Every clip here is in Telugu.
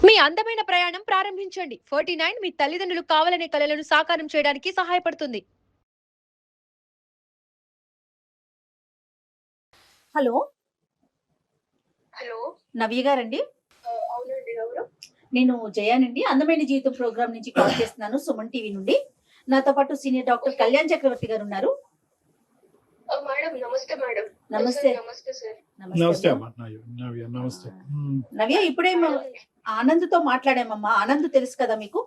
మీ అందమైన ప్రయాణం ప్రారంభించండి. 49 మీ తల్లిదండ్రులు కావాలనే కలలను సాకారం చేయడానికి సహాయపడుతుంది. Hello hello. నవ్య గారండి? అవునండి. ఎవరు? నేను జయానండి. అందమైన జీవితం ప్రోగ్రామ్ నుంచి కాల్ చేస్తున్నాను, సుమన్ టీవీ నుండి. నాతో పాటు సీనియర్ డాక్టర్ కళ్యాణ్ చక్రవర్తి గారు ఉన్నారు. మేడం నమస్తే మేడం. నమస్తే. నమస్తే సార్. నమస్తే అమ్మా. అమ్మా. నవ్య నమస్తే. నవ్య, ఇప్పుడే ఆనంద్తో మాట్లాడామమ్మా. ఆనంద్ తెలుసు కదా మీకు?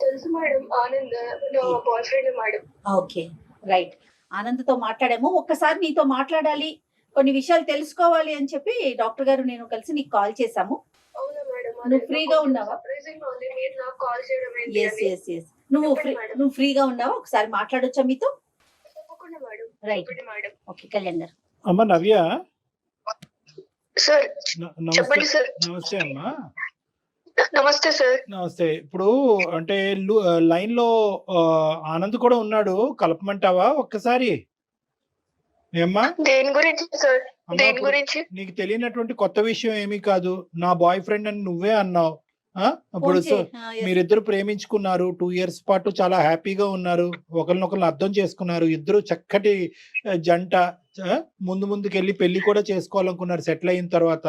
తెలుసు మేడం. ఆనంద్ నా boy friend madam. Okay, right. ఆనంద్తో మాట్లాడాము. ఒక్కసారి నీతో మాట్లాడాలి, కొన్ని విషయాలు తెలుసుకోవాలి అని చెప్పి డాక్టర్ గారు నేను కలిసి నీకు కాల్ చేశాము. అవునా మేడం? నువ్వు ఫ్రీగా ఉన్నావా? సర్ప్రైజింగ్ ఉంది మీరు నాకు కాల్ చేయడం ఏంటి ఎస్ అని. ఎస్ ఎస్ నువ్వు ఫ్రీగా ఉన్నావా? ఒకసారి మాట్లాడొచ్చా మీతో? తప్పకుండా మేడం. రైట్. చెప్పండి మేడం. ఓకే, కళ్యాణ్ గారు. అమ్మ నవ్య, సార్ నమస్తే. చెప్పండి సార్. నమస్తే అమ్మా. నమస్తే సార్. నమస్తే. ఇప్పుడు అంటే లైన్ లో ఆనంద్ కూడా ఉన్నాడు, కలపమంటావా ఒక్కసారి? ఏమ్మా? దేని గురించి సార్? అమ్మా, దేని ఇప్పుడు గురించి? నీకు తెలియనటువంటి కొత్త విషయం ఏమీ కాదు. నా బాయ్ ఫ్రెండ్ అని నువ్వే అన్నావు. ఇప్పుడు మీరిద్దరు ప్రేమించుకున్నారు, 2 years పాటు చాలా హ్యాపీగా ఉన్నారు, ఒకరినొకరు అర్థం చేసుకున్నారు, ఇద్దరు చక్కటి జంట. ముందుకెళ్ళి పెళ్లి కూడా చేసుకోవాలనుకున్నారు సెటిల్ అయిన తర్వాత.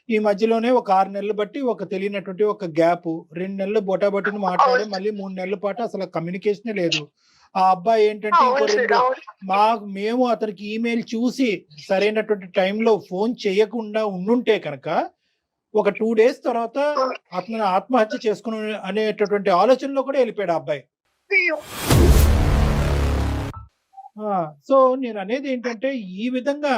ఈ మధ్యలోనే ఒక 6 నెలలు బట్టి ఒక తెలియనటువంటి ఒక గ్యాప్, 2 నెలలు బొటాబొటిని మాట్లాడి మళ్ళీ 3 నెలల పాటు అసలు కమ్యూనికేషనే లేదు. ఆ అబ్బాయి ఏంటంటే ఇంకో అవును సార్, అవును. మేము అతనికి ఈమెయిల్ చూసి సరైనటువంటి టైంలో ఫోన్ చేయకుండా ఉండుంటే కనుక ఒక 2 days తర్వాత అతను ఆత్మహత్య చేసుకుని అనేటటువంటి ఆలోచనలో కూడా వెళ్ళిపోయాడు ఆ అబ్బాయి. అయ్యో. సో నేను అనేది ఏంటంటే ఈ విధంగా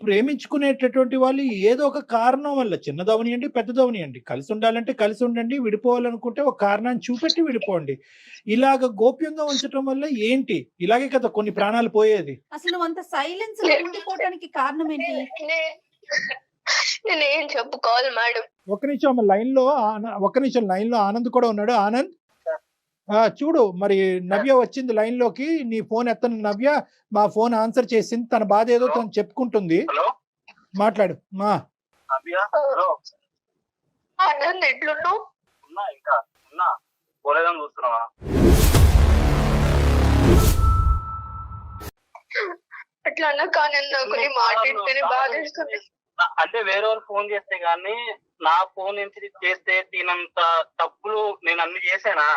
ప్రేమించుకునేటటువంటి వాళ్ళు ఏదో ఒక కారణం వల్ల, చిన్నదవనియండి పెద్దదవనియండి, కలిసి ఉండాలంటే కలిసి ఉండండి, విడిపోవాలనుకుంటే ఒక కారణాన్ని చూపెట్టి విడిపోండి. ఇలాగ గోప్యంగా ఉంచడం వల్ల ఏంటి? ఇలాగే కదా కొన్ని ప్రాణాలు పోయేది. అసలు నువ్వు అంత సైలెన్స్ లో ఉండిపోవడానికి కారణం ఏంటి? నేను ఏం చెప్పుకోవాలి మేడం? ఒక్క నిమిషం లైన్ లో ఆనంద్ కూడా ఉన్నాడు. ఆనంద్, చూడు మరి నవ్య వచ్చింది లైన్ లోకి. నీ ఫోన్ ఎత్తను నవ్య, మా ఫోన్ ఆన్సర్ చేసింది. తన బాధ ఏదో తను చెప్పుకుంటుంది. మాట్లాడు. ఆనంద్ ఎట్లున్నావు? అట్లా అన్నా కానీ నాకు నీ మాట్లాడితేనే బాధేస్తుంది. అంటే వేరే వాళ్ళు ఫోన్ చేస్తే గానీ నా ఫోన్ నుంచి చేస్తే తినంత తప్పులు నేను అన్ని చేసానా?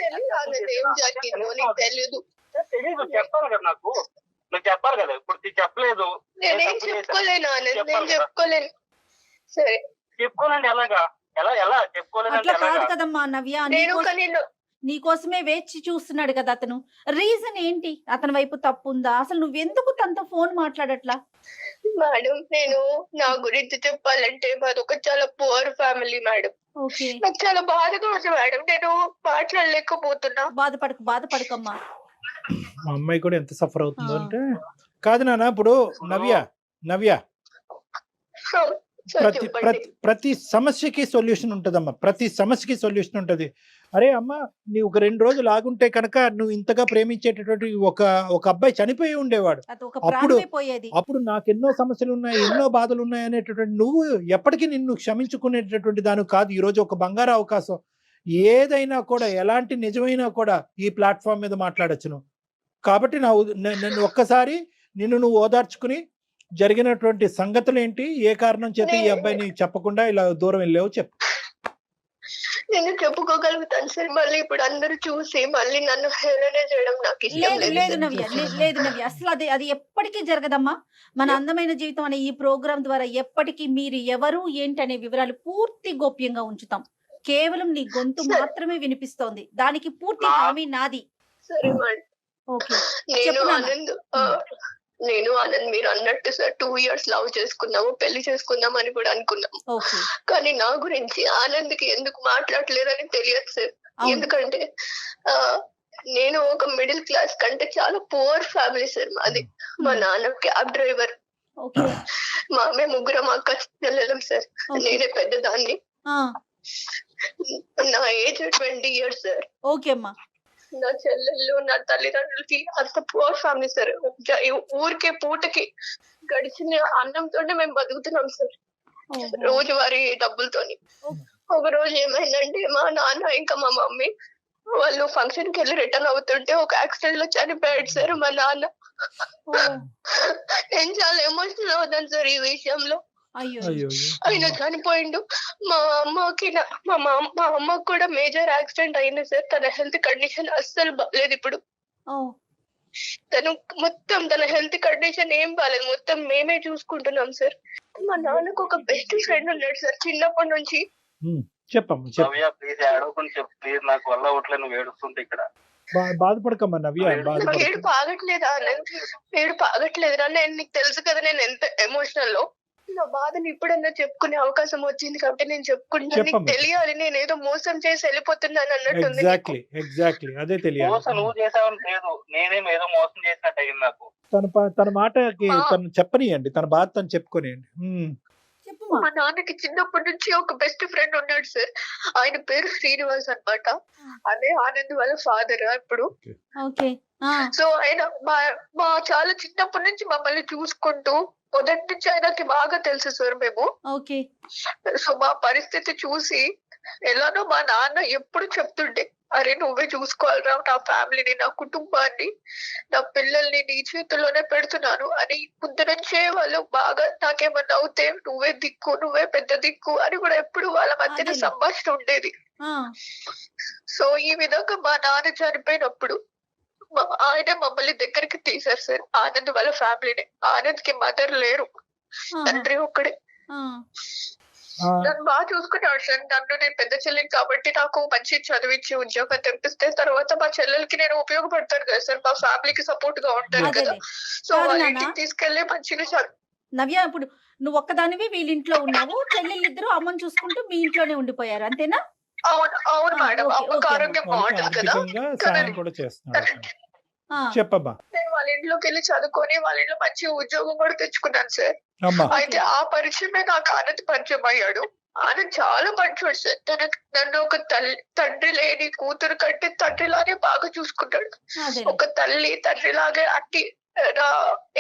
ఏం జరిగిందో నీకు తెలీదు. తెలీదు, చెప్పాలి కదా నాకు. నువ్వు చెప్పాలి కదా. ఇప్పుడు చెప్పలేదు. నేనేం చెప్పుకోలేను ఆనంద్, నేను చెప్పుకోలేను. సరే చెప్పుకోనండి. ఎలాగా? ఎలా చెప్పుకోలేదు? అట్లా కాదు కదమ్మా నవ్య, నీకోసమే వేచి చూస్తున్నాడు కదా అతను. రీజన్ ఏంటి? అతని వైపు తప్పు ఉందా? అసలు నువ్వెందుకు తనతో ఫోన్ మాట్లాడట్లా? మేడం, నేను నా గురించి చెప్పాలంటే మాది ఒక చాలా పువర్ ఫ్యామిలీ మేడం. నాకు చాలా బాధగా ఉంది మేడం, నేను మాట్లాడలేకపోతున్నా. బాధపడకమ్మా. మా అమ్మాయి కూడా ఎంత సఫర్ అవుతుందో అంటే. కాదు నాన్న, ఇప్పుడు నవ్య ప్రతి సమస్యకి సొల్యూషన్ ఉంటదమ్మా. ప్రతి సమస్యకి సొల్యూషన్ ఉంటది. అరే అమ్మ, నీ ఒక 2 రోజులు ఆగుంటే కనుక నువ్వు ఇంతగా ప్రేమించేటటువంటి ఒక అబ్బాయి చనిపోయి ఉండేవాడు. అప్పుడు నాకు ఎన్నో సమస్యలు ఉన్నాయి, ఎన్నో బాధలు ఉన్నాయి అనేటటువంటి నువ్వు ఎప్పటికీ నిన్ను క్షమించుకునేటటువంటి దాని కాదు. ఈ రోజు ఒక బంగారు అవకాశం. ఏదైనా కూడా, ఎలాంటి నిజమైనా కూడా ఈ ప్లాట్ఫామ్ మీద మాట్లాడొచ్చును. కాబట్టి నన్ను ఒక్కసారి నువ్వు ఓదార్చుకుని జరిగినటువంటి సంగతులు ఏంటి, ఏ కారణం చేత ఈ అబ్బాయిని చెప్పకుండా ఇలా దూరం వెళ్ళావు చెప్పు. నేను చెప్పుకోగలుగుతాను సార్. మళ్ళీ ఇప్పుడు అందరూ చూసి మళ్ళీ నన్ను హేళన చేయడం నాకు ఇష్టం లేదు. లేదు నవ్య, అసలు అది ఎప్పటికీ జరగదమ్మా. మన అందమైన జీవితం అనే ఈ ప్రోగ్రాం ద్వారా ఎప్పటికీ మీరు ఎవరు ఏంటి అనే వివరాలు పూర్తి గోప్యంగా ఉంచుతాం. కేవలం నీ గొంతు మాత్రమే వినిపిస్తోంది, దానికి పూర్తి హామీ నాది. సరే మేడం. ఓకే. నేను ఆనంద్ మీరు అన్నట్టు సార్ 2 years లవ్ చేసుకున్నాము, పెళ్లి చేసుకుందాం అని కూడా అనుకున్నాము. కానీ నా గురించి ఆనంద్కి ఎందుకు మాట్లాడలేదని తెలియదు సార్. ఎందుకంటే నేను ఒక మిడిల్ క్లాస్ కంటే చాలా పువర్ ఫ్యామిలీ సార్ మాది. మా నాన్న క్యాబ్ డ్రైవర్, మేము ముగ్గురం అక్క చెల్లెలం సార్. నేనే పెద్దదాన్ని. నా ఏజ్ 20 years సార్. ఓకే అమ్మా. నా చెల్లెళ్ళు, నా తల్లిదండ్రులకి అంత పువర్ ఫ్యామిలీ సార్. ఊరికే పూటకి గడిచిన అన్నంతోనే మేము బతుకుతున్నాం సార్, రోజువారీ డబ్బులతోని. ఒక రోజు ఏమైందంటే మా నాన్న ఇంకా మా మమ్మీ వాళ్ళు ఫంక్షన్ కి వెళ్ళి రిటర్న్ అవుతుంటే ఒక యాక్సిడెంట్ లో చనిపోయాడు సార్ మా నాన్న. ఓ నేను చాలా ఎమోషనల్ అవుతాను సార్ ఈ విషయంలో. అయ్యో అయ్యో ఆయన చనిపోయిండు. మా అమ్మకి కూడా మేజర్ యాక్సిడెంట్ అయింది సార్. తన హెల్త్ కండిషన్ అస్సలు బాగాలేదు ఇప్పుడు. ఓ తను మొత్తం తన హెల్త్ కండిషన్ ఏం బాగాలేదు, మొత్తం మేమే చూసుకుంటున్నాం సార్. మా నాన్నకు ఒక బెస్ట్ ఫ్రెండ్ ఉన్నాడు సార్ చిన్నప్పటి నుంచి. చెప్పమ్మా చెప్పు. నవ్య ప్లీజ్ ఏడవకుండా చెప్పు ప్లీజ్, నాకు వల్ల అవట్లే నువ్వు ఏడుస్తుంటే ఇక్కడ. బాధపడకమ్మా నవ్య, నాకు బాధపడక. ఏడుపు ఆగట్లేదా ఆనంద్? ఏడుపు ఆగట్లేదురా. నేను నీకు తెలుసు కదా నేను ఎంత ఎమోషనల్ లో. నా బాధని ఇప్పుడన్నా చెప్పుకునే అవకాశం వచ్చింది కాబట్టి నేను చెప్పుకుంటున్నాను. నీకు చెప్పమ్మా. తెలియాలి నేను ఏదో మోసం చేసి వెళ్ళిపోతున్నాను అన్నట్టుంది. ఎగ్జాక్ట్లీ అదే తెలియాలి. మోసం నువ్వు చేసావని లేదు, నేనేం ఏదో మోసం చేసినట్టు అయింది నాకు. తన మాటకి తను చెప్పనియండి, తన బాధ తను చెప్పుకోనియండి. చెప్పుమా. మా నాన్నకి చిన్నప్పటి నుంచి ఒక బెస్ట్ ఫ్రెండ్ ఉన్నాడు సార్. ఆయన పేరు శ్రీనివాస్ అన్నమాట. అదే ఆనంద్ వాళ్ళ ఫాదర్ ఇప్పుడు. ఓకే సో ఆయన మా చాలా చిన్నప్పటి నుంచి మమ్మల్ని చూసుకుంటూ మొదటి నుంచి ఆయనకి బాగా తెలుసు సార్ మేము. ఓకే సో మా పరిస్థితి చూసి ఎలానో మా నాన్న ఎప్పుడు చెప్తుండే, అరే నువ్వే చూసుకోవాలిరా నా ఫ్యామిలీని, నా కుటుంబాన్ని, నా పిల్లల్ని నీ చేతుల్లోనే పెడుతున్నాను అని. ముందు నుంచే వాళ్ళు బాగా నాకేమన్నా అవుతే నువ్వే దిక్కు, నువ్వే పెద్ద దిక్కు అని కూడా ఎప్పుడు వాళ్ళ మధ్యన సంభాషణ ఉండేది. సో ఈ విధంగా మా నాన్న చనిపోయినప్పుడు ఆయన మమ్మల్ని దగ్గరికి తీశారు సార్. ఆనంద్ వాళ్ళ ఫ్యామిలీని. ఆనంద్ కి మదర్ లేరు, తండ్రి ఒక్కడే. నన్ను బాగా చూసుకున్నాడు సార్. నన్ను నేను పెద్ద చెల్లిని కాబట్టి నాకు మంచి చదివించి ఉద్యోగం తెప్పిస్తే తర్వాత మా చెల్లెలకి నేను ఉపయోగపడతాను కదా సార్. మా ఫ్యామిలీకి సపోర్ట్ గా ఉంటాను కదా. సో వాళ్ళ ఇంటికి తీసుకెళ్లి మంచిగా నవ్య, ఇప్పుడు నువ్వు ఒక్కదానివి వీళ్ళింట్లో ఉన్నావు, చెల్లెళ్ళిద్దరు అమ్మని చూసుకుంటూ మీ ఇంట్లోనే ఉండిపోయారు అంతేనా? అవును అవును మేడం. అమ్మకి ఆరోగ్యం బాగుంటుంది కదా. సాయం కూడా చేస్తున్నాడు. చెప్పమ్మా. నేను వాళ్ళ ఇంట్లోకి వెళ్ళి చదువుకొని వాళ్ళ ఇంట్లో మంచి ఉద్యోగం కూడా తెచ్చుకున్నాను సార్. అయితే ఆ పరిచయమే నాకు ఆనంద్ పరిచయం అయ్యాడు. ఆనంద్ చాలా మంచోడు సార్. నన్ను ఒక తండ్రి లేని కూతురు కంటే తండ్రిలాగే బాగా చూసుకుంటాడు. ఒక తల్లి తండ్రి లాగే అట్టి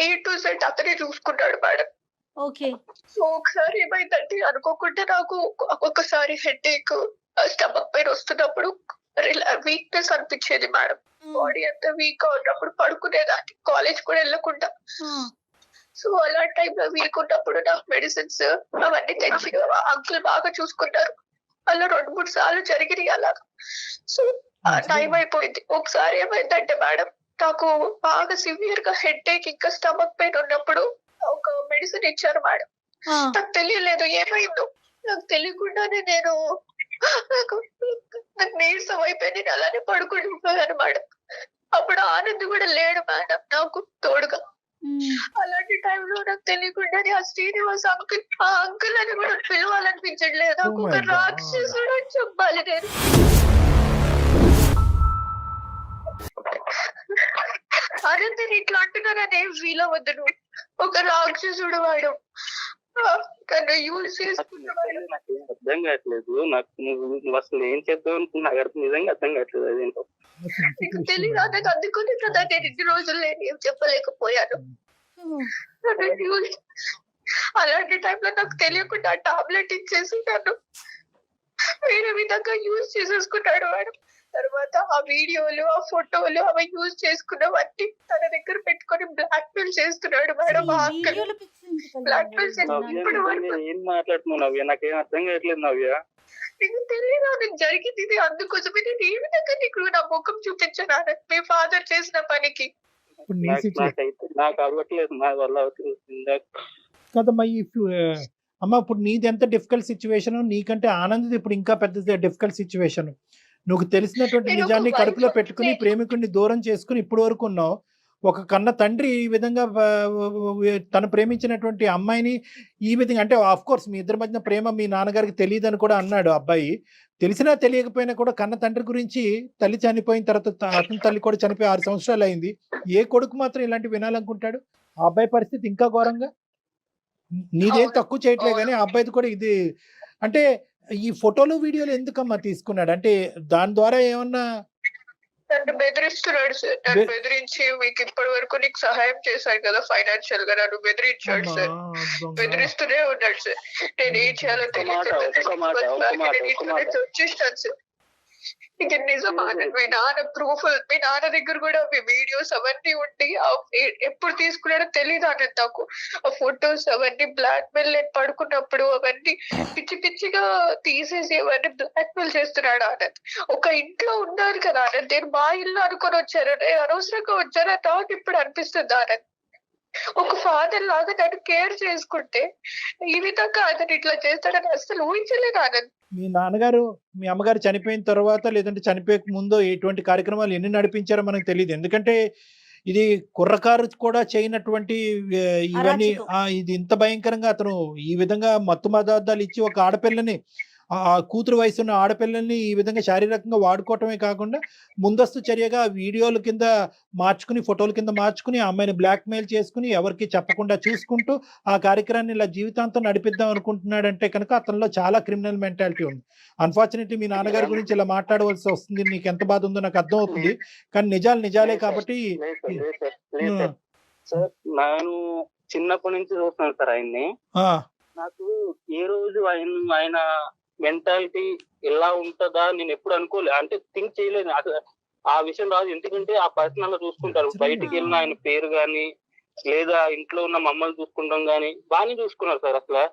A to Z అతనే చూసుకుంటాడు మేడం. ఓకే. సో ఒకసారి ఏమైందంటే అనుకోకుండా నాకు ఒక్కొక్కసారి హెడేక్, స్టమక్ పెయిన్ వస్తున్నప్పుడు వీక్నెస్ అనిపించేది మేడం. బాడీ అంతా వీక్ గా ఉన్నప్పుడు పడుకునేదాన్ని, కాలేజ్ కూడా వెళ్ళకుండా. సో అలాంటి టైంలో వీక్ ఉన్నప్పుడు నాకు మెడిసిన్స్ అవన్నీ తెచ్చి అంకుల్ బాగా చూసుకున్నారు. అలా 2-3 సార్లు జరిగినాయి అలాగా. సో టైం అయిపోయింది. ఒకసారి ఏమైందంటే మేడం, నాకు బాగా సివియర్ గా హెడేక్ ఇంకా స్టమక్ పెయిన్ ఉన్నప్పుడు ఒక మెడిసిన్ ఇచ్చారు మేడం. నాకు తెలియలేదు ఏమైందో. నాకు తెలియకుండానే నాకు నీరసం అయిపోయి నేను అలానే పడుకుంటున్నాను మేడం. అప్పుడు ఆనంద్ కూడా లేడు మేడం నాకు తోడుగా. అలాంటి టైంలో నాకు తెలియకుండానే ఆ శ్రీనివాస్ అంకుల్, ఆ అంకుల్ అని కూడా పిలవాలనిపించట్లేదు. నాకు ఒక రాక్షసుడు అని చెప్పాలి నేను. ఆనంద్ ఇట్లా అంటున్నారని ఏం ఫీల్ అవ్వద్దు నువ్వు. ఒక రాక్షసుడు వాడు. నాకేం అర్థం కావట్లేదు. నాకు నువ్వు అసలు ఏం చేద్దాం అనుకున్నా నాకు నిజంగా అర్థం కావట్లేదు. అదేంటో నీకు తెలియదు. నాకు అందుకుని కదా నేను ఇన్ని రోజులు ఏం చెప్పలేకపోయాను. అలాంటి టైంలో నాకు తెలియకుండా టాబ్లెట్ ఇచ్చేసి నన్ను వేరే విధంగా యూజ్ చేసేసుకున్నాడు మేడం. తర్వాత ఆ వీడియోలు, ఆ ఫోటోలు అవి యూజ్ చేసుకున్నవన్నీ తన దగ్గర పెట్టుకొని బ్లాక్ మెయిల్ చేస్తున్నాడు మేడం. బ్లాక్ మెయిల్ ఏం మాట్లాడుతున్నావు నవ్య? నాకేం అర్థం కావట్లేదు నవ్య. నీకు తెలియదు నీకు జరిగింది ఇది. అందుకోసమే నేను ఏ విధంగా నీకు నా ముఖం చూపించాను మీ ఫాదర్ చేసిన పనికి. నాకు అవ్వట్లేదు, నా వల్ల అవుతుంది కదమ్మా. అమ్మ ఇప్పుడు నీది ఎంత డిఫికల్ట్ సిచ్యువేషన్, నీకంటే ఆనంద్ ఇప్పుడు ఇంకా పెద్ద డిఫికల్ట్ సిచ్యువేషన్. నువ్వు తెలిసినటువంటి నిజాన్ని కడుపులో పెట్టుకుని ప్రేమికుడిని దూరం చేసుకుని ఇప్పుడు వరకు ఉన్నావు. ఒక కన్న తండ్రి ఈ విధంగా తను ప్రేమించినటువంటి అమ్మాయిని ఈ విధంగా, అంటే ఆఫ్ కోర్స్ మీ ఇద్దరి మధ్యన ప్రేమ మీ నాన్నగారికి తెలియదని కూడా అన్నాడు అబ్బాయి. తెలిసినా తెలియకపోయినా కూడా కన్న తండ్రి గురించి, తల్లి చనిపోయిన తర్వాత అతని తల్లి కూడా చనిపోయి 6 సంవత్సరాలు అయింది. ఏ కొడుకు మాత్రం ఇలాంటి వినాలనుకుంటాడు? ఆ అబ్బాయి పరిస్థితి ఇంకా ఘోరంగా. నీదేం తక్కువ చేయట్లే కానీ ఆ అబ్బాయిది కూడా ఇది. అంటే ఈ ఫోటోలు వీడియోలు ఎందుకమ్మా తీసుకున్నాడు? అంటే దాని ద్వారా ఏమన్నా నన్ను బెదిరిస్తున్నాడు సార్. నన్ను బెదిరించి మీకు ఇప్పటి వరకు నీకు సహాయం చేశాను కదా ఫైనాన్షియల్ గా, నన్ను బెదిరించాడు సార్. బెదిరిస్తూనే ఉన్నాడు సార్. నేను ఏం చేయాలో తెలియదు వచ్చేసాను సార్. ఇక నిజమా మీ నాన్న ప్రూఫ్, మీ నాన్న దగ్గర కూడా మీ వీడియోస్ అవన్నీ ఉండి ఎప్పుడు తీసుకున్నాడో తెలియదు అన్నది నాకు. ఆ ఫొటోస్ అవన్నీ బ్లాక్ మెయిల్, నేను పడుకున్నప్పుడు అవన్నీ పిచ్చి పిచ్చిగా తీసేసి అవన్నీ బ్లాక్ మెయిల్ చేస్తున్నాడు అన్నది. ఒక ఇంట్లో ఉన్నారు కదా అన్నది, నేను మా ఇల్లు అనుకొని వచ్చారు, అనవసరంగా వచ్చారా నాకు ఇప్పుడు అనిపిస్తుంది అన్నది. ఒక ఫాదర్ లాగా నన్ను కేర్ చేసుకుంటే ఈ విధంగా అతను ఇట్లా చేస్తాడని అసలు ఊహించలేదు ఆనంద్. మీ నాన్నగారు మీ అమ్మగారు చనిపోయిన తర్వాత లేదంటే చనిపోయక ముందు ఎటువంటి కార్యక్రమాలు ఎన్ని నడిపించారో మనకు తెలియదు. ఎందుకంటే ఇది కుర్రకారు కూడా చేయనటువంటి ఇవన్నీ ఇది ఇంత భయంకరంగా అతను ఈ విధంగా మత్తు పదార్థాలు ఇచ్చి ఒక ఆడపిల్లని, ఆ కూతురు వయసున్న ఆడపిల్లల్ని ఈ విధంగా శారీరకంగా వాడుకోవటమే కాకుండా ముందస్తు చర్యగా వీడియోల కింద మార్చుకుని, ఫోటోల కింద మార్చుకుని ఆ అమ్మాయిని బ్లాక్ మెయిల్ చేసుకుని ఎవరికి చెప్పకుండా చూసుకుంటూ ఆ కార్యక్రమాన్ని ఇలా జీవితాంతం నడిపిద్దాం అనుకుంటున్నాడంటే కనుక అతనిలో చాలా క్రిమినల్ మెంటాలిటీ ఉంది. అన్ఫార్చునేట్లీ మీ నాన్నగారి గురించి ఇలా మాట్లాడవలసి వస్తుంది. నీకు ఎంత బాధ ఉందో నాకు అర్థం అవుతుంది. కానీ నిజాలు నిజాలే కాబట్టి సార్ నేను చిన్నప్పటి నుంచి చూస్తున్నాను సార్ ఆయన్ని. నాకు ఏ రోజు ఆయన మెంటాలిటీ ఎలా ఉంటుందా నేను ఎప్పుడు అనుకోలేదు, అంటే థింక్ చేయలేదు. ఆ విషయం రాదు, ఎందుకంటే ఆ పర్సనల్ చూసుకుంటారు. బయటికి వెళ్ళిన ఆయన పేరు గాని లేదా ఇంట్లో ఉన్న మమ్మల్ని చూసుకుంటాం గాని బాగానే చూసుకున్నారు సార్. అసలు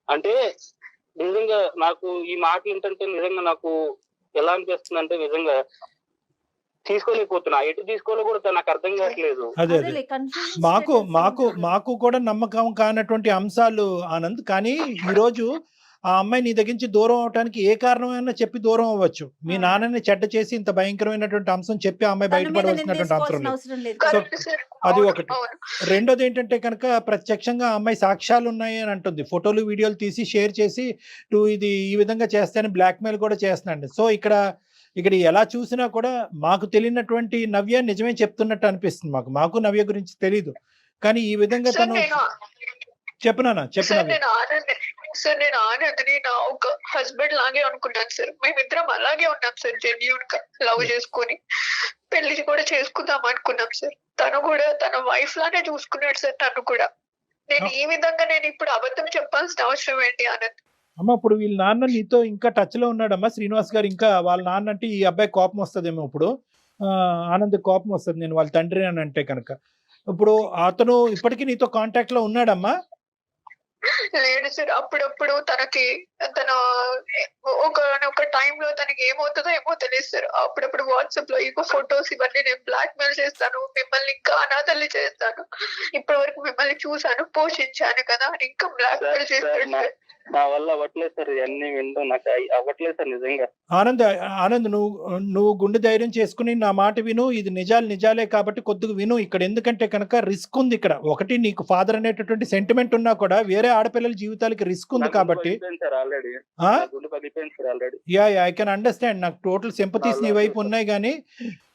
అంటే నిజంగా నాకు ఈ మాటలు ఏంటంటే నిజంగా నాకు ఎలా అనిపిస్తుంది అంటే నిజంగా తీసుకోలేకపోతున్నా, ఎటు తీసుకోవాలో కూడా నాకు అర్థం కావట్లేదు. అదే మాకు కూడా నమ్మకం కానటువంటి అంశాలు ఆనంద్. కానీ ఈ రోజు ఆ అమ్మాయి నీ దగ్గర నుంచి దూరం అవడానికి ఏ కారణమైనా చెప్పి దూరం అవ్వచ్చు. మీ నాన్నని చెడ్డ చేసి ఇంత భయంకరమైనటువంటి అంశం చెప్పి ఆ అమ్మాయి బయటపడవలసినటువంటి అవసరం లేదు. సో అది ఒకటి. రెండోది ఏంటంటే కనుక ప్రత్యక్షంగా ఆ అమ్మాయి సాక్ష్యాలు ఉన్నాయి అని అంటుంది. ఫోటోలు వీడియోలు తీసి షేర్ చేసి ఇది ఈ విధంగా చేస్తానని బ్లాక్ మెయిల్ కూడా చేస్తున్నాండి. సో ఇక్కడ ఎలా చూసినా కూడా మాకు తెలియనటువంటి నవ్య నిజమే చెప్తున్నట్టు అనిపిస్తుంది. మాకు నవ్య గురించి తెలీదు. కానీ ఈ విధంగా తను సార్ నేను ఆనందని నా ఒక హస్బెండ్ లాగే అనుకున్నాను సార్. మేమిద్దరం అలాగే ఉన్నాం సార్, జెన్యూన్ గా లవ్ చేసుకుని పెళ్లి కూడా చేసుకుందాం అనుకున్నాం సార్. తను కూడా తన వైఫ్ లానే చూసుకున్నాడు సార్ నన్ను కూడా. నేను ఈ విధంగా నేను ఇప్పుడు అబద్ధం చెప్పాల్సిన అవసరం ఏంటి ఆనంద్? అమ్మ ఇప్పుడు వీళ్ళ నాన్న నీతో ఇంకా టచ్ లో ఉన్నాడమ్మా శ్రీనివాస్ గారు. ఇంకా వాళ్ళ నాన్న అంటే ఈ అబ్బాయి కోపం వస్తుందేమో. ఇప్పుడు ఆనంద్ కోపం వస్తుంది నేను వాళ్ళ తండ్రి అని అంటే కనుక. ఇప్పుడు అతను ఇప్పటికీ నీతో కాంటాక్ట్ లో ఉన్నాడమ్మా? లేడు సార్. అప్పుడప్పుడు తన ఒక టైంలో తనకి ఏమవుతుందో ఏమో తెలియదు సార్. అప్పుడప్పుడు వాట్సాప్ లో ఇగో ఫొటోస్ ఇవన్నీ నేను బ్లాక్ మెయిల్ చేస్తాను, మిమ్మల్ని ఇంకా అనాథల్ని చేస్తాను, ఇప్పటి వరకు మిమ్మల్ని చూసాను పోషించాను కదా అని ఇంకా బ్లాక్ మెయిల్ చేస్తాడు. నా వల్ల అవ్వట్లేదు సార్, ఇవన్నీ వింటూ నాకు అవ్వట్లేదు సార్ నిజంగా. ఆనంద్ నువ్వు గుండె ధైర్యం చేసుకుని నా మాట విను. ఇది నిజాలే కాబట్టి కొద్దిగా విను ఇక్కడ. ఎందుకంటే కనుక రిస్క్ ఉంది ఇక్కడ. ఒకటి నీకు ఫాదర్ అనేటటువంటి సెంటిమెంట్ ఉన్నా కూడా వేరే ఆడపిల్లల జీవితాలకి రిస్క్ ఉంది కాబట్టి. I can understand. నాకు టోటల్ సింపతీస్ నీ వైపు ఉన్నాయి. కానీ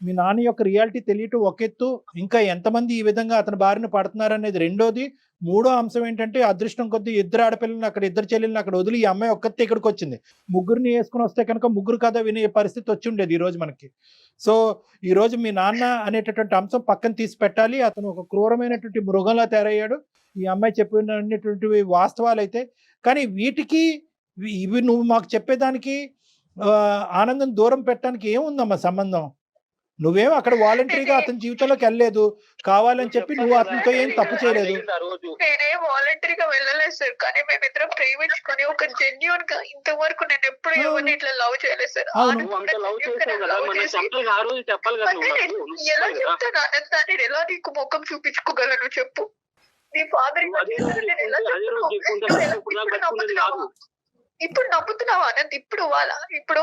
మీ నాన్న యొక్క రియాలిటీ తెలియటం ఒక ఎత్తు, ఇంకా ఎంతమంది ఈ విధంగా అతని బారిన పడుతున్నారు అనేది రెండోది. మూడో అంశం ఏంటంటే అదృష్టం కొద్ది ఇద్దరు ఆడపిల్లల్ని అక్కడ, ఇద్దరు చెల్లెల్ని అక్కడ వదిలి ఈ అమ్మాయి ఒక్కతే ఇక్కడికి వచ్చింది. ముగ్గురిని వేసుకుని వస్తే కనుక ముగ్గురు కథ వినే పరిస్థితి వచ్చి ఉండేది ఈ రోజు మనకి. సో ఈ రోజు మీ నాన్న అనేటటువంటి అంశం పక్కన తీసి పెట్టాలి. అతను ఒక క్రూరమైనటువంటి మృగంలా తయారయ్యాడు. ఈ అమ్మాయి చెప్పినటువంటి వాస్తవాలు అయితే. కానీ ఇవి నువ్వు మాకు చెప్పేదానికి ఆనందం దూరం పెట్టడానికి ఏముందమ్మా సంబంధం? నువ్వేం అక్కడ వాలంటరీగా అతని జీవితంలోకి వెళ్ళలేదు, కావాలని చెప్పి నువ్వు అతనితో ఏం తప్పు చేయలేదు. నేనేం వాలంటరీగా వెళ్ళలేదు సార్. కానీ మేమిద్దరం ప్రేమించుకొని ఒక జెన్యూన్ గా ఇంతవరకు నేను ఎప్పుడు ఎవరిని ఇట్లా లవ్ చేయలేదు సార్. ఎలా చెప్తాను ఆనందాన్ని, ఎలా నీకు ముఖం చూపించుకోగలను చెప్పు? నీ ఫాదర్ ఇప్పుడు నమ్ముతున్నావు ఆనంద్? ఇప్పుడు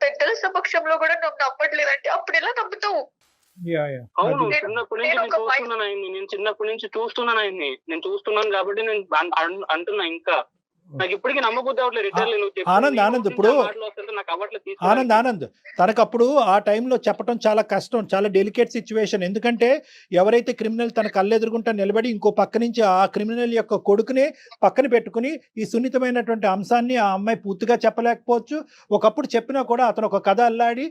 పెద్దల సమక్షంలో కూడా నువ్వు నమ్మట్లేదంటే అప్పుడు ఎలా నమ్ముతావు? అవును, నేను చిన్నప్పటి నుంచి చూస్తున్నాను ఆయన్ని. నేను చూస్తున్నాను కాబట్టి నేను అంటున్నా. ఇంకా నాకు ఇప్పటికీ నమ్మబుద్ధి అవ్వట్లేదు. ఆనంద్ ఇప్పుడు నాకు అవ్వట్లేదు ఆనంద్ ఆనంద్ తనకు అప్పుడు ఆ టైంలో చెప్పడం చాలా కష్టం, చాలా డెలికేట్ సిచ్యువేషన్. ఎందుకంటే ఎవరైతే క్రిమినల్ తన కళ్ళెదురుగుంటా నిలబడి ఇంకో పక్క నుంచి ఆ క్రిమినల్ యొక్క కొడుకునే పక్కన పెట్టుకుని ఈ సున్నితమైనటువంటి అంశాన్ని ఆ అమ్మాయి పూర్తిగా చెప్పలేకపోవచ్చు. ఒకప్పుడు చెప్పినా కూడా అతను ఒక కథ అల్లాడి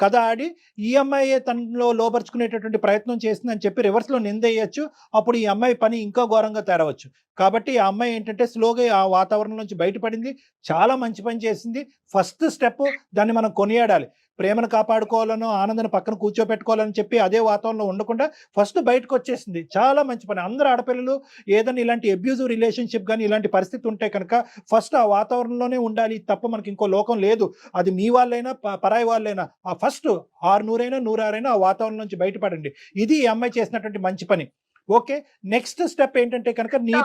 కథ ఆడి ఈ అమ్మాయి తనలో లోపరుచుకునేటటువంటి ప్రయత్నం చేసిందని చెప్పి రివర్స్లో నిందేయచ్చు. అప్పుడు ఈ అమ్మాయి పని ఇంకా ఘోరంగా తేరవచ్చు. కాబట్టి ఆ అమ్మాయి ఏంటంటే స్లోగా ఆ వాతావరణం నుంచి బయటపడింది, చాలా మంచి పని చేసింది. ఫస్ట్ స్టెప్ దాన్ని మనం కొనియాడాలి. ప్రేమను కాపాడుకోవాలనో ఆనందాన్ని పక్కన కూర్చోపెట్టుకోవాలని చెప్పి అదే వాతావరణంలో ఉండకుండా ఫస్ట్ బయటకు వచ్చేసింది, చాలా మంచి పని. అందరు ఆడపిల్లలు ఏదైనా ఇలాంటి అబ్యూజివ్ రిలేషన్షిప్ కానీ ఇలాంటి పరిస్థితి ఉంటే కనుక ఫస్ట్ ఆ వాతావరణంలోనే ఉండాలి తప్ప మనకి ఇంకో లోకం లేదు. అది మీ వాళ్ళైనా పరాయి వాళ్ళైనా ఆ ఫస్ట్ 600 106 ఆ వాతావరణం నుంచి బయటపడండి. ఇది ఈ అమ్మాయి చేసినటువంటి మంచి పని. ఓకే, నెక్స్ట్ స్టెప్ ఏంటంటే కనుక నీ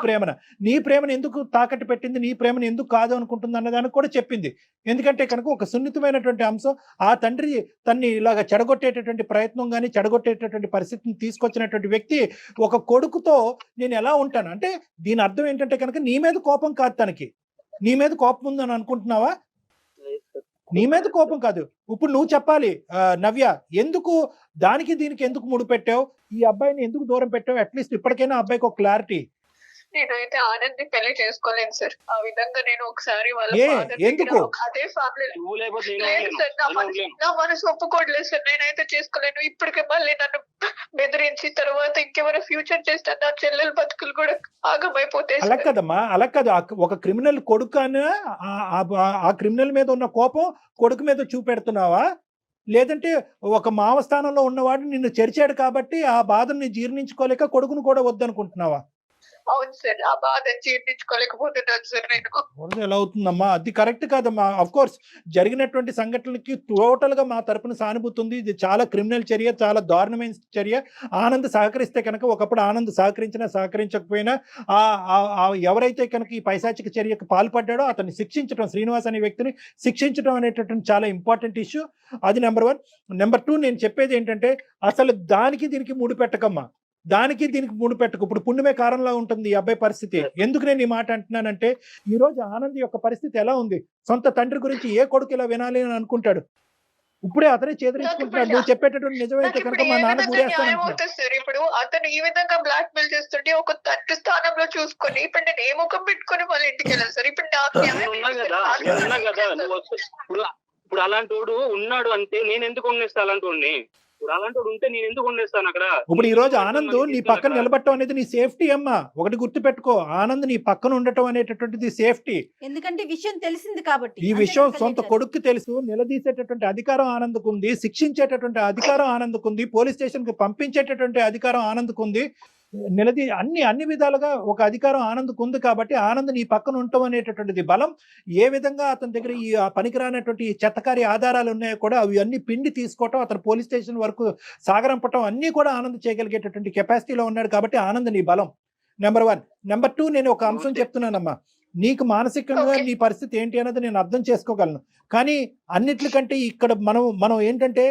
ప్రేమను ఎందుకు తాకట్టు పెట్టింది, నీ ప్రేమను ఎందుకు కాదు అనుకుంటుంది అన్నదానికి కూడా చెప్పింది. ఎందుకంటే కనుక ఒక సున్నితమైనటువంటి అంశం, ఆ తండ్రి తన్ని ఇలాగ చెడగొట్టేటటువంటి ప్రయత్నం కానీ చెడగొట్టేటటువంటి పరిస్థితిని తీసుకొచ్చినటువంటి వ్యక్తి ఒక కొడుకుతో నేను ఎలా ఉంటాను అంటే దీని అర్థం ఏంటంటే కనుక నీ మీద కోపం కాదు, తనకి నీ మీద కోపం ఉందని అనుకుంటున్నావా? నీ మీద కోపం కాదు. ఇప్పుడు నువ్వు చెప్పాలి నవ్య, ఎందుకు దానికి దీనికి ఎందుకు ముడిపెట్టావు, ఈ అబ్బాయిని ఎందుకు దూరం పెట్టావు? అట్లీస్ట్ ఇప్పటికైనా అబ్బాయికి ఒక క్లారిటీ. నేనైతే ఆనంద్ పెళ్లి చేసుకోలేను సార్. ఆ విధంగా నేను ఒకసారి వాళ్ళ ఎందుకు అదే ఫ్యామిలీ లేదు సార్, నా మనసు ఒప్పుకోవట్లేదు సార్. నేనైతే చేసుకోలేను. ఇప్పటికే మళ్ళీ నన్ను బెదిరించి తర్వాత ఇంకెవరైనా ఫ్యూచర్ చేస్తాను, నా చెల్లెల బతుకులు కూడా ఆగమైపోతాయి. అలా కదమ్మా, అలా కాదు. ఒక క్రిమినల్ కొడుకు అని ఆ క్రిమినల్ మీద ఉన్న కోపం కొడుకు మీద చూపెడుతున్నావా? లేదంటే ఒక మావ స్థానంలో ఉన్నవాడు నిన్ను చెరిచాడు కాబట్టి ఆ బాధని జీర్ణించుకోలేక కొడుకును కూడా వద్దనుకుంటున్నావా? అవును సార్, ఆ బాధ జీర్ణించుకోలేకపోతున్నాను సార్ నేను. ఎలా అవుతుందమ్మా? అది కరెక్ట్ కాదమ్మా. అఫ్ కోర్స్ జరిగినటువంటి సంఘటనలకి టోటల్ గా మా తరపున సానుభూతి ఉంది. ఇది చాలా క్రిమినల్ చర్య, చాలా దారుణమైన చర్య. ఆనంద్ సహకరిస్తే కనుక, ఒకప్పుడు ఆనంద్ సహకరించినా సహకరించకపోయినా ఎవరైతే కనుక ఈ పైశాచిక చర్యకు పాల్పడ్డాడో అతన్ని శిక్షించడం, శ్రీనివాస్ అనే వ్యక్తిని శిక్షించడం అనేటటువంటి చాలా ఇంపార్టెంట్ ఇష్యూ. అది నెంబర్ 1. నెంబర్ 2, నేను చెప్పేది ఏంటంటే అసలు దానికి దీనికి ముడిపెట్టకమ్మా, దానికి దీనికి ముడిపెట్టకు. ఇప్పుడు పుణ్యమే కారణంలా ఉంటుంది ఈ అబ్బాయి పరిస్థితి. ఎందుకు నేను ఈ మాట అంటున్నానంటే ఈ రోజు ఆనంద్ యొక్క పరిస్థితి ఎలా ఉంది? సొంత తండ్రి గురించి ఏ కొడుకు ఇలా వినాలి అని అనుకుంటాడు? ఇప్పుడే అతనే చేదరించుకుంటున్నాడు. నువ్వు చెప్పేటటువంటి నిజమైతే కనుక మా నాన్న గురేస్తాను సార్. ఇప్పుడు అతను ఈ విధంగా బ్లాక్ మెయిల్ చేస్తుంటే ఒక తండ్రి స్థానంలో చూసుకొని ఇప్పుడు నేను ఏ ముఖం పెట్టుకొని వాళ్ళ ఇంటికి వెళ్ళాను సార్. ఇప్పుడు ఇప్పుడు అలాంటి వాడు ఉన్నాడు అంటే నేను ఎందుకు ఉండేస్తా? అలాంటి వాడిని ఇప్పుడు అలాంటి వాడు ఉంటే నేను ఎందుకు ఉండేస్తాను అక్కడ? ఇప్పుడు ఈ రోజు ఆనంద్ నీ పక్కన నిలబడటం అనేది నీ సేఫ్టీ అమ్మా. ఒకటి గుర్తు పెట్టుకో, ఆనంద్ నీ పక్కన ఉండటం అనేటటువంటిది సేఫ్టీ. ఎందుకంటే విషయం తెలిసింది కాబట్టి. ఈ విషయం సొంత కొడుకు తెలుసు, నిలదీసేటటువంటి అధికారం ఆనంద్కు ఉంది, శిక్షించేటటువంటి అధికారం ఆనంద్కు ఉంది, పోలీస్ స్టేషన్ కి పంపించేటటువంటి అధికారం ఆనంద్కు ఉంది, అన్ని విధాలుగా ఒక అధికారం ఆనంద్కు ఉంది. కాబట్టి ఆనంద్ నీ పక్కన ఉండటం అనేటటువంటిది బలం. ఏ విధంగా అతని దగ్గర ఈ పనికిరానటువంటి చెత్తకారి ఆధారాలు ఉన్నాయో కూడా అవి అన్ని పిండి తీసుకోవటం, అతను పోలీస్ స్టేషన్ వరకు సాగరంపటం అన్ని కూడా ఆనంద్ చేయగలిగేటటువంటి కెపాసిటీలో ఉన్నాడు. కాబట్టి ఆనంద్ నీ బలం నెంబర్ 1. నెంబర్ 2, నేను ఒక అంశం చెప్తున్నానమ్మా. నీకు మానసికంగా నీ పరిస్థితి ఏంటి అన్నది నేను అర్థం చేసుకోగలను. కానీ అన్నిట్లకంటే ఇక్కడ మనం ఏంటంటే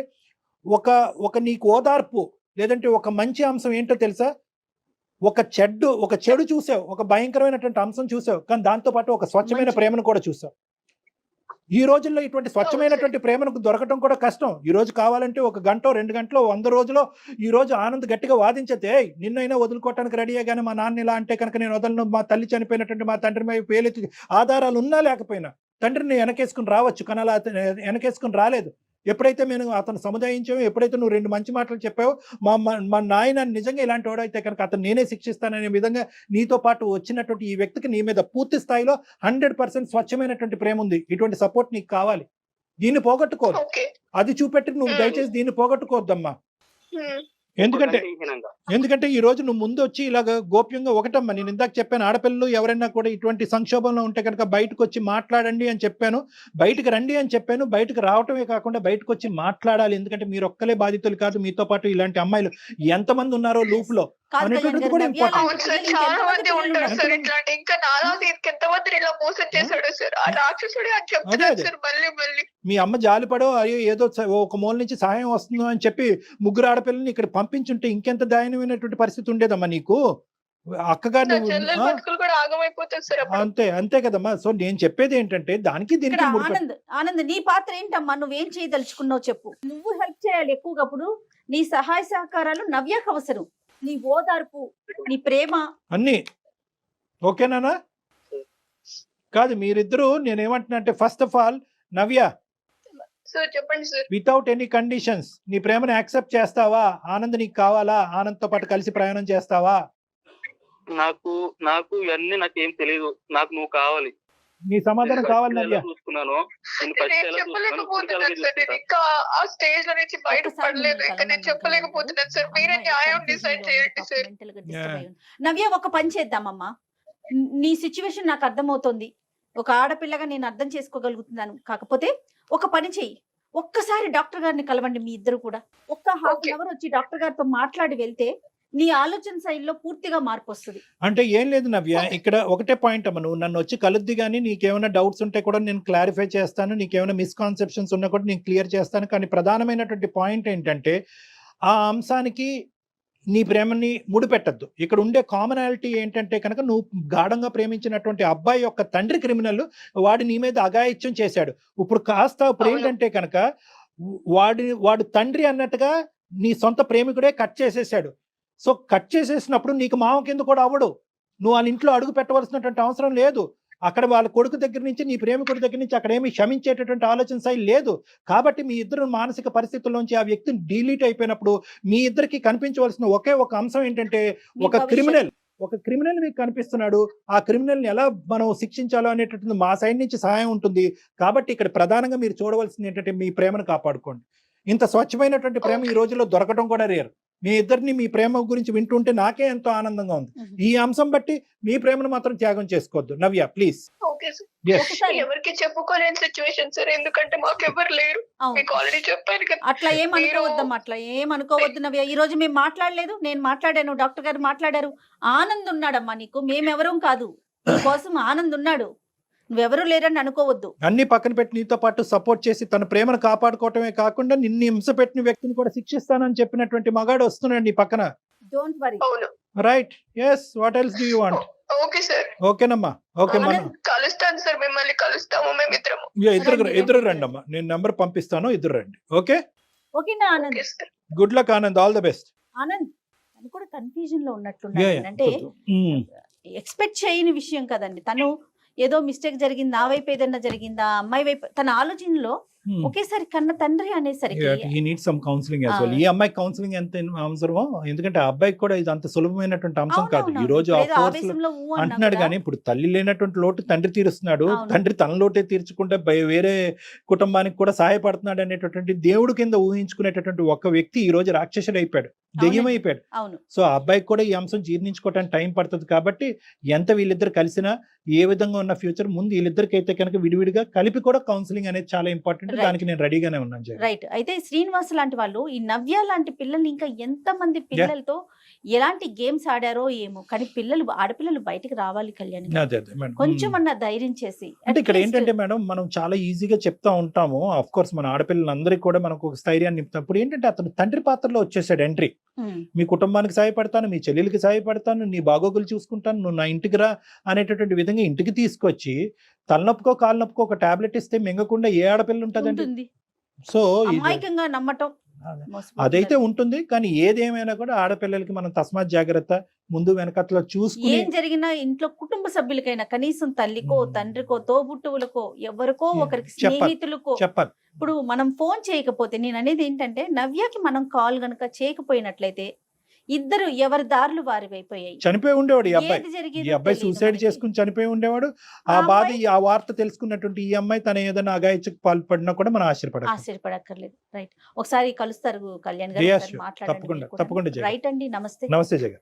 ఒక నీకు ఓదార్పు లేదంటే ఒక మంచి అంశం ఏంటో తెలుసా? ఒక చెడు చూసావు, ఒక భయంకరమైనటువంటి అంశం చూసావు, కానీ దాంతో పాటు ఒక స్వచ్ఛమైన ప్రేమను కూడా చూసావు. ఈ రోజుల్లో ఇటువంటి స్వచ్ఛమైనటువంటి ప్రేమను దొరకటం కూడా కష్టం. ఈ రోజు కావాలంటే 1 గంట 2 గంటలో 100 రోజులో ఈ రోజు ఆనంద్ గట్టిగా వాదించతే నిన్నైనా వదులుకోవటానికి రెడీ కానీ మా నాన్న ఇలా అంటే కనుక నేను వదలను, మా తల్లి చనిపోయినటువంటి మా తండ్రి మీద పేలెత్తి ఆధారాలు ఉన్నా లేకపోయినా తండ్రిని వెనకేసుకుని రావచ్చు, కానీ అలా వెనకేసుకుని రాలేదు. ఎప్పుడైతే మేము అతను సముదాయించామో, ఎప్పుడైతే నువ్వు 2 మంచి మాటలు చెప్పావో, మా నాయన నిజంగా ఇలాంటి వాడైతే కనుక అతను నేనే శిక్షిస్తాననే విధంగా నీతో పాటు వచ్చినటువంటి ఈ వ్యక్తికి నీ మీద పూర్తి స్థాయిలో 100% స్వచ్ఛమైనటువంటి ప్రేమ ఉంది. ఇటువంటి సపోర్ట్ నీకు కావాలి. దీన్ని పోగొట్టుకోవద్దు. అది చూపెట్టి నువ్వు దయచేసి దీన్ని పోగొట్టుకోవద్దమ్మా. ఎందుకంటే ఈ రోజు నువ్వు ముందు వచ్చి ఇలాగ గోప్యంగా ఒకటమ్మా, నేను ఇందాక చెప్పాను, ఆడపిల్లలు ఎవరైనా కూడా ఇటువంటి సంక్షోభంలో ఉంటే కనుక బయటకు వచ్చి మాట్లాడండి అని చెప్పాను, బయటకు రండి అని చెప్పాను. బయటకు రావటమే కాకుండా బయటకు వచ్చి మాట్లాడాలి. ఎందుకంటే మీరు ఒక్కలే బాధితులు కాదు, మీతో పాటు ఇలాంటి అమ్మాయిలు ఎంతమంది ఉన్నారో లూప్ లో అనేటువంటిది కూడా ఇంపార్టెంట్. చాలా మంది ఉంటారు సార్ ఇట్లాంటి. ఇంకా నాలాగా ఎంతమంది ఇలా మోసం చేశాడు సార్ ఆ రాక్షసుడే అని చెప్తున్నాడు సార్. మళ్ళీ మీ అమ్మ జాలిపడో అయ్యో ఏదో ఒక మూల నుంచి సహాయం వస్తుందో అని చెప్పి 3 ఆడపిల్లల్ని ఇక్కడ పంపించుంటే ఇంకెంత దయనీయమైనటువంటి పరిస్థితి ఉండేదమ్మా నీకు. అక్కగా నా నువ్వు చెల్లెలు బతుకులు కూడా ఆగమైపోతుంది సార్ అప్పుడు. అంతే అంతే కదమ్మా. సో నేను చెప్పేది ఏంటంటే దానికి ఇక్కడ దీనికి ముడిపెట్టు. ఆనంద్ ఆనంద్ నీ పాత్ర ఏంటమ్మా? నువ్వేం చేయదలుచుకున్నావు చెప్పు. నువ్వు హెల్ప్ చేయాలి ఎక్కువగా. అప్పుడు నీ సహాయ సహకారాలు నవ్యకు అవసరం. నీ ఓదార్పు, నీ ప్రేమ. అన్ని ఓకేనా? కాదు మీరిద్దరూ నేనేమంటున్నా అంటే first of all Navya, sir చెప్పండి సార్. వితౌట్ ఎనీ కండిషన్స్ నీ ప్రేమను యాక్సెప్ట్ చేస్తావా? ఆనంద్ నీకు కావాలా? ఆనంద్ తో పాటు కలిసి ప్రయాణం చేస్తావా? నాకు ఇవన్నీ నాకేం తెలియదు. నాకు నువ్వు కావాలి. నీ సమాధానం కావాలి నవ్య. చూసుకున్నాను నేను నేను చెప్పలేకపోతున్నాను సార్. నేను ఇంకా ఆ స్టేజ్ లో నుంచి బయట పడలేదు. ఇంకా నేను చెప్పలేకపోతున్నాను సార్. మీరే న్యాయం డిసైడ్ చేయండి సార్. నవ్య, ఒక పని చేద్దామమ్మా. నీ సిచ్యువేషన్ నాకు అర్థమవుతోంది. ఒక ఆడపిల్లగా నేను అర్థం చేసుకోగలుగుతున్నాను. కాకపోతే ఒక పని చెయ్యి, ఒక్కసారి డాక్టర్ గారిని కలవండి. మీ ఇద్దరు కూడా ఒక్క హాఫ్ అన్ అవర్ వచ్చి డాక్టర్ గారితో మాట్లాడి వెళ్తే నీ ఆలోచన శైలిలో పూర్తిగా మార్పు వస్తుంది. అంటే ఏం లేదు నవ్య, ఇక్కడ ఒకటే పాయింట్ అమ్మ, నువ్వు నన్ను వచ్చి కలుద్ది కానీ నీకేమైనా డౌట్స్ ఉంటే కూడా నేను క్లారిఫై చేస్తాను, నీకేమైనా మిస్కాన్సెప్షన్స్ ఉన్నా కూడా నేను క్లియర్ చేస్తాను. కానీ ప్రధానమైనటువంటి పాయింట్ ఏంటంటే ఆ అంశానికి నీ ప్రేమని ముడిపెట్టద్దు. ఇక్కడ ఉండే కామనాలిటీ ఏంటంటే కనుక నువ్వు గాఢంగా ప్రేమించినటువంటి అబ్బాయి యొక్క తండ్రి క్రిమినల్, వాడు నీ మీద అఘాయిత్యం చేశాడు. ఇప్పుడు ఇప్పుడు ఏంటంటే కనుక వాడు తండ్రి అన్నట్టుగా నీ సొంత ప్రేమికుడే కట్ చేసేసాడు. సో కట్ చేసేసినప్పుడు నీకు మామ కింద కూడా అవ్వడు. నువ్వు వాళ్ళ ఇంట్లో అడుగు పెట్టవలసినటువంటి అవసరం లేదు. అక్కడ వాళ్ళ కొడుకు దగ్గర నుంచి నీ ప్రేమికుడి దగ్గర నుంచి అక్కడ ఏమి క్షమించేటటువంటి ఆలోచన శైలి లేదు. కాబట్టి మీ ఇద్దరు మానసిక పరిస్థితుల్లోంచి ఆ వ్యక్తిని డిలీట్ అయిపోయినప్పుడు మీ ఇద్దరికి కనిపించవలసిన ఒకే ఒక అంశం ఏంటంటే ఒక క్రిమినల్ మీకు కనిపిస్తున్నాడు. ఆ క్రిమినల్ని ఎలా మనం శిక్షించాలో అనేటటువంటి మా సైడ్ నుంచి సహాయం ఉంటుంది. కాబట్టి ఇక్కడ ప్రధానంగా మీరు చూడవలసింది ఏంటంటే మీ ప్రేమను కాపాడుకోండి. ఇంత స్వచ్ఛమైనటువంటి ప్రేమ ఈ రోజుల్లో దొరకడం కూడా రేర్. మీ ఇద్దరిని మీ ప్రేమ గురించి వింటుంటే నాకే ఎంతో ఆనందంగా ఉంది. ఈ అంశం బట్టి మీ ప్రేమను మాత్రం త్యాగం చేసుకోవద్దు నవ్య, ప్లీజ్. Okay sir. ఎవరికి చెప్పుకోలేని సిచ్యువేషన్ సార్. ఎందుకంటే మాకు ఎవరు లేరు. మీకు ఆల్రెడీ చెప్పాను కదా. అట్లా ఏమనుకోవద్దమ్మా, అట్లా ఏమనుకోవద్దు నవ్య. ఈ రోజు మేము మాట్లాడలేదు, నేను మాట్లాడాను, డాక్టర్ గారు మాట్లాడారు. ఆనంద్ ఉన్నాడమ్మా నీకు, మేమెవరం కాదు. నీకోసం ఆనంద్ ఉన్నాడు, నువ్వెవరూ లేరని అనుకోవద్దు. అన్ని పక్కన పెట్టి నీతో పాటు సపోర్ట్ చేసి తన ప్రేమను కాపాడుకోవటమే కాకుండా నిన్ను హింస పెట్టిన వ్యక్తిని కూడా శిక్షిస్తానని చెప్పినటువంటి మగాడు వస్తున్నాడు నీ పక్కన. Don't worry. Right? yes, what else do you want? Okay sir. ఓకేనమ్మా. ఓకే, మనం కలుస్తాను సార్, మిమ్మల్ని కలుస్తాము మేమిద్దరము. ఇద్దరు రండి అమ్మా, నేను నెంబర్ పంపిస్తాను, ఇద్దరు రండి. ఓకే ఓకేనా Anand? Good luck Anand, all the best. Anand తను కూడా కన్ఫ్యూజన్ లో ఉన్నట్టున్నాడు. అంటే ఎక్స్పెక్ట్ చేయని విషయం కదండి. తను ఏదో మిస్టేక్ జరిగింది, నా వైపు ఏదన్నా జరిగిందా, అమ్మాయి వైపు, తన ఆలోచనలో ఒకేసారి కన్న తండ్రి అనేసరికి ఈ అమ్మాయి కౌన్సిలింగ్ ఎంత అవసరమో, ఎందుకంటే ఆ అబ్బాయికి కూడా ఇది అంత సులభమైనటువంటి అంశం కాదు. ఈ రోజు అంటున్నాడు కానీ ఇప్పుడు తల్లి లేనటువంటి లోటు తండ్రి తీరుస్తున్నాడు. తండ్రి తన లోటే తీర్చుకుంటే వేరే కుటుంబానికి కూడా సహాయపడుతున్నాడు అనేటటువంటి దేవుడు కింద ఊహించుకునేటటువంటి ఒక వ్యక్తి ఈ రోజు రాక్షసుడు అయిపోయాడు, దెయ్యం అయిపోయాడు. సో ఆ అబ్బాయికి కూడా ఈ అంశం జీర్ణించుకోవడానికి టైం పడుతుంది. కాబట్టి ఎంత వీళ్ళిద్దరు కలిసినా ఏ విధంగా ఉన్న ఫ్యూచర్ ముందు వీళ్ళిద్దరికి అయితే కనుక విడివిడిగా కలిపి కూడా కౌన్సిలింగ్ అనేది చాలా ఇంపార్టెంట్. దానికి నేను రెడీగానే ఉన్నాను. రైట్. అయితే శ్రీనివాస్ లాంటి వాళ్ళు, ఈ నవ్య లాంటి పిల్లల్ని ఇంకా ఎంత మంది పిల్లలతో ఎలాంటి గేమ్స్ ఆడారో ఏమో, కానీ ఆడపిల్లలు బయటకు రావాలి కళ్యాణ్, కొంచెం అన్న ధైర్యం చేసి. అంటే ఇక్కడ ఏంటంటే మేడం, మనం చాలా ఈజీగా చెప్తా ఉంటాము. ఆఫ్ కోర్స్ మన ఆడపిల్లలందరికీ కూడా మనకు ఒక స్థైర్యాన్ని నింపుతాం. ఏంటంటే అతను తండ్రి పాత్రలో వచ్చేసాడు ఎంట్రీ. మీ కుటుంబానికి సహాయపడతాను, మీ చెల్లెలకి సహాయపడతాను, నీ బాగోగులు చూసుకుంటాను, నువ్వు నా ఇంటికి రా అనేటటువంటి విధంగా ఇంటికి తీసుకొచ్చి తలనొప్పుకో కాలు నొప్పుకో ఒక టాబ్లెట్ ఇస్తే మింగకుండా ఏ ఆడపిల్ల ఉంటదండి? సో అమాయకంగా నమ్మటం అదైతే ఉంటుంది. కానీ ఏదేమైనా కూడా ఆడపిల్లలకి మనం తస్మాత్ జాగ్రత్త, ముందు వెనకట్లో చూసుకుని ఏం జరిగినా ఇంట్లో కుటుంబ సభ్యులకైనా కనీసం తల్లికో తండ్రికో తోబుట్టువులకో ఎవరికో ఒకరికి స్నేహితులకో చెప్పాలి. ఇప్పుడు మనం ఫోన్ చేయకపోతే, నేను అనేది ఏంటంటే నవ్యకి మనం కాల్ గనక చేయకపోయినట్లయితే ఇద్దరు ఎవరి దారులు వారి అయిపోయాయి. చనిపోయి ఉండేవాడు ఈ అబ్బాయి సూసైడ్ చేసుకుని చనిపోయి ఉండేవాడు. ఆ బాధ, ఆ వార్త తెలుసుకున్నటువంటి ఈ అమ్మాయి తన ఏదైనా అగాయచకు పాల్పడినా కూడా మనం ఆశ్చర్యపడక్కర్లేదు. రైట్. ఒకసారి కలుస్తారు కళ్యాణ్ గారు, మాట్లాడండి. తప్పకుండా. రైట్ అండి. నమస్తే. నమస్తే జగన్.